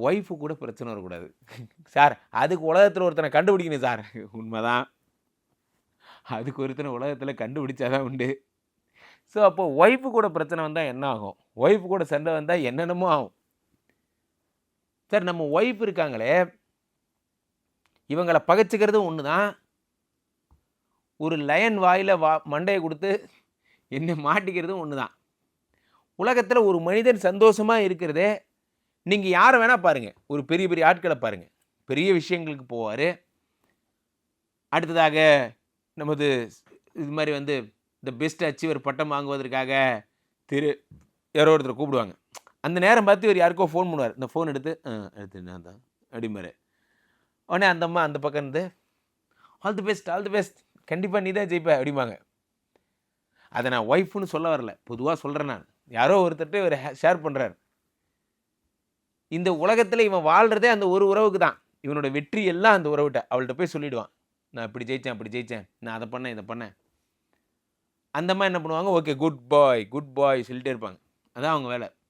Wife கூட பிரச்சனை வரக்கூடாது. சார் அதுக்கு உலகத்தில ஒருத்தனை கண்டுபிடிக்கணும் சார். உண்மதான். அதுக்கு ஒருத்தனை உலகத்தில கண்டுபிடிச்சா தான் உண்டு. ஸோ அப்போ ஒய்ஃபு கூட பிரச்சனை வந்தா என்ன ஆகும்? ஒய்ஃப் கூட சண்டை வந்தா என்னென்னமோ ஆகும். சார் நம்ம ஒய்ஃப் இருக்காங்களே, இவங்கள பகைச்சுக்கிறதும் ஒண்ணு தான். ஒரு லயன் வாயில மண்டைய குடுத்து என்ன மாட்டிக்கிறதும் ஒண்ணு தான். உலகத்தில ஒரு மனிதன் சந்தோஷமா இருக்கிறதே, நீங்க யார வேணா பாருங்க. ஒரு பெரிய பெரிய ஆட்கள பாருங்க. பெரிய விஷயங்களுக்கு போவாரு. அடுத்ததாக நமது இது மாரி வந்து தி பெஸ்ட் அச்சீவர் பட்டம் வாங்குவதற்காக யாரோ ஒருத்தர கூப்பிடுவாங்க. அந்த நேரம் பார்த்து இவரு யாருக்கோ ஃபோன் பண்ணுவாரு. இந்த ஃபோன் எடுத்து, எடுத்து நான் தான் அப்படிம்பாரு. உடனே அந்த அம்மா அந்த பக்கம் இருந்து, all the best, all the best. கண்டிப்பா நீ தான் ஜெயிப்ப அப்படிம்பாங்க. அத நான் ஒய்ஃப்ன்னு சொல்ல வரல. பொதுவா சொல்றேன் நான். யாரோ ஒருத்தர்ட்ட இவரு ஷேர் பண்றாரு. இந்த உலகத்தில இவன் வாழ்றதே அந்த ஒரு உறவுக்கு தான். இவனோட வெற்றி எல்லாம் அந்த உறவுட்ட. அவள்ட்ட போய் சொல்லிடுவான். நான் இப்படி ஜெயிச்சேன், அப்படி ஜெயிச்சேன். நான் அத பண்ணேன், இத பண்ணேன். அந்த அம்மா என்ன பண்ணுவாங்க, ஓகே குட் பாய், குட் பாய் சொல்லிட்டே இருப்பாங்க. அதான் அவங்க வேல.